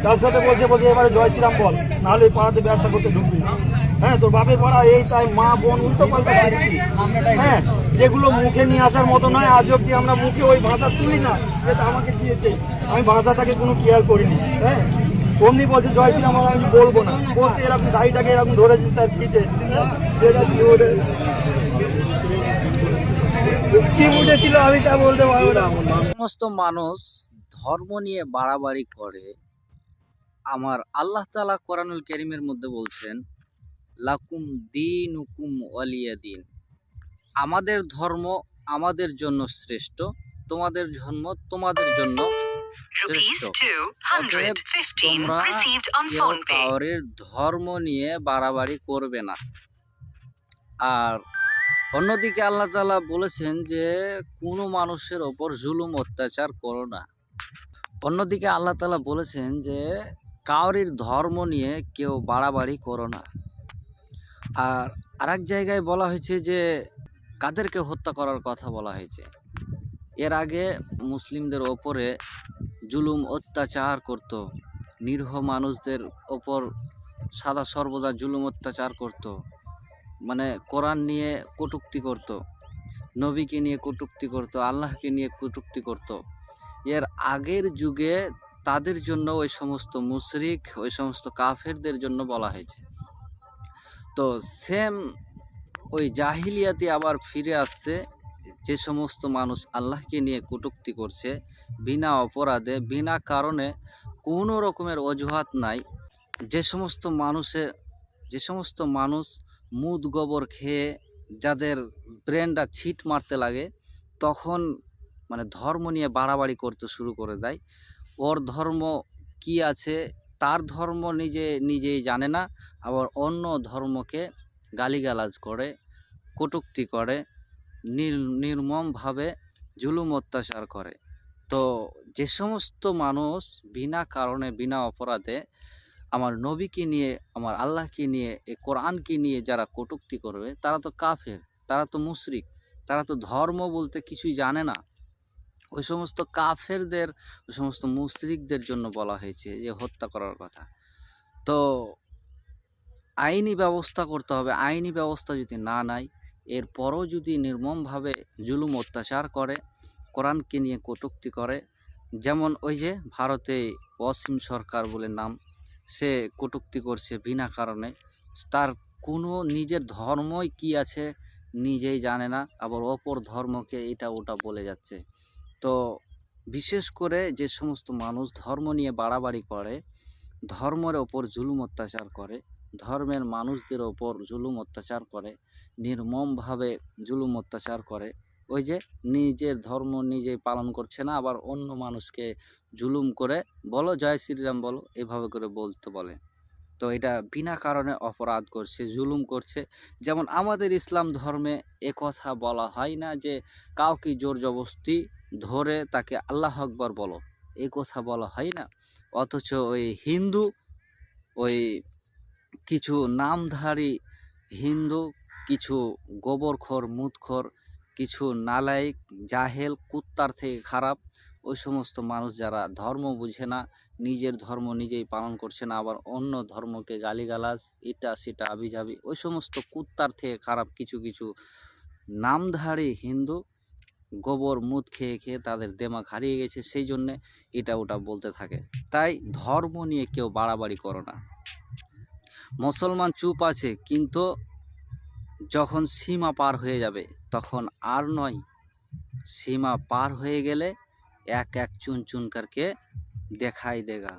তার সাথে বলছে এবারে জয় শ্রীরাম বল, নাহলে এই পাড়াতে ব্যবসা করতে ঢুকবি না। হ্যাঁ, তোর বাপের পাড়া এই তাই মা বোন উল্টো পাল্টা। হ্যাঁ, যেগুলো মুখে নিয়ে আসার মতো নয়, আজ অব্দি আমরা মুখে ওই ভাষা তুলি না, যেটা আমাকে দিয়েছে আমি ভাষাটাকে কোনো কেয়ার করিনি। হ্যাঁ, অমনি বলছে জয় শ্রীরাম, আমি বলবো না, বলতে এরকম দাড়িটাকে এরকম ধরেছিস তার পিঠে, কি বুঝেছিল আমি তা বলতে পারবো না। সমস্ত মানুষ ধর্ম নিয়ে বাড়াবাড়ি করে। আমার আল্লাহ তাআলা কোরআনুল কারীমের মধ্যে বলছেন, লাকুম দীনুকুম ওয়ালিয়া দিন। আমাদের ধর্ম আমাদের জন্য শ্রেষ্ঠ, তোমাদের ধর্ম তোমাদের জন্য শ্রেষ্ঠ। অতএব তোমরা কেউ কাউরের ধর্ম নিয়ে বাড়াবাড়ি করবে না। আর অন্যদিকে আল্লাহ তাআলা বলেছেন যে কোনো মানুষের ওপর জুলুম অত্যাচার করো না। অন্যদিকে আল্লাহ তাআলা বলেছেন যে কাউরির ধর্ম নিয়ে কেউ বাড়াবাড়ি করো না। আর আরেক জায়গায় বলা হয়েছে যে কাদেরকে হত্যা করার কথা বলা হয়েছে। এর আগে মুসলিমদের ওপরে জুলুম অত্যাচার করত, নিরীহ মানুষদের ওপর সদা সর্বদা জুলুম অত্যাচার করত, মানে কোরআন নিয়ে কটূক্তি করত, নবীকে নিয়ে কটূক্তি করত, আল্লাহকে নিয়ে কটূক্তি করত। এর আগের যুগে তাদের জন্য ওই সমস্ত মুশরিক, ওই সমস্ত কাফেরদের জন্য বলা হয়েছে। তো সেম ওই জাহিলিয়াতে আবার ফিরে আসছে। যে সমস্ত মানুষ আল্লাহকে নিয়ে কটূক্তি করছে বিনা অপরাধে, বিনা কারণে, কোনো রকমের অজুহাত নাই, যে সমস্ত মানুষ মুদ গোবর খেয়ে যাদের ব্রেনটা ছিট মারতে লাগে, তখন মানে ধর্ম নিয়ে বাড়াবাড়ি করতে শুরু করে দেয়। ওর ধর্ম কি আছে, তার ধর্ম নিজেই জানে না, আবার অন্য ধর্মকে গালিগালাজ করে, কটূক্তি করে, নির্মমভাবে জুলুম অত্যাচার করে। তো যে সমস্ত মানুষ বিনা কারণে, বিনা অপরাধে আমার নবীকে নিয়ে, আমার আল্লাহকে নিয়ে, এই কোরআনকে নিয়ে যারা কটূক্তি করবে, তারা তো কাফের, তারা তো মুশরিক, তারা তো ধর্ম বলতে কিছুই জানে না। ওই সমস্ত কাফেরদের, ওই সমস্ত মুশরিকদের জন্য বলা হয়েছে যে হত্যা করার কথা। তো আইনি ব্যবস্থা করতে হবে। আইনি ব্যবস্থা যদি না নেয়, এরপরও যদি নির্মমভাবে জুলুম অত্যাচার করে, কোরআনকে নিয়ে কটূক্তি করে, যেমন ওই যে ভারতে অসীম সরকার বলে নাম, সে কটূক্তি করছে বিনা কারণে, তার কোনো নিজের ধর্মই কি আছে নিজেই জানে না, আবার অপর ধর্মকে এটা ওটা বলে যাচ্ছে। তো বিশেষ করে যে সমস্ত মানুষ ধর্ম নিয়ে বাড়াবাড়ি করে, ধর্মের ওপর জুলুম অত্যাচার করে, ধর্মের মানুষদের ওপর জুলুম অত্যাচার করে, নির্মমভাবে জুলুম অত্যাচার করে, ওই যে নিজের ধর্ম নিজেই পালন করছে না, আবার অন্য মানুষকে জুলুম করে বলো জয় শ্রীরাম বলো, এভাবে করে বলতে বলে। তো এটা বিনা কারণে অপরাধ করছে, জুলুম করছে। যেমন আমাদের ইসলাম ধর্মে কথা বলা হয় না যে কাউকে জোর জবরদস্তি ধরে তাকে আল্লাহ আকবার বলো, এই কথা বলা হয় না। অথচ ওই হিন্দু, ওই কিছু নামধারী হিন্দু, কিছু গোবরখোর, মুদখোর, কিছু নালায়েক, জাহেল, কুত্তার থেকে খারাপ, ওই সমস্ত মানুষ যারা ধর্ম বুঝে না, নিজের ধর্ম নিজেই পালন করছে না, আবার অন্য ধর্মকে গালিগালাজ, এটা সেটা আবিজাবি, ওই সমস্ত কুত্তার থেকে খারাপ কিছু কিছু নামধারী হিন্দু গোবর মুদ খেয়ে খেয়ে তাদের দেমাগ হারিয়ে গেছে, সেই জন্যে এটা ওটা বলতে থাকে। তাই ধর্ম নিয়ে কেউ বাড়াবাড়ি করো না। মুসলমান চুপ আছে, কিন্তু যখন সীমা পার হয়ে যাবে তখন আর নয়। সীমা পার হয়ে গেলে এক এক চুন চুন করকে দেখাই দেगा।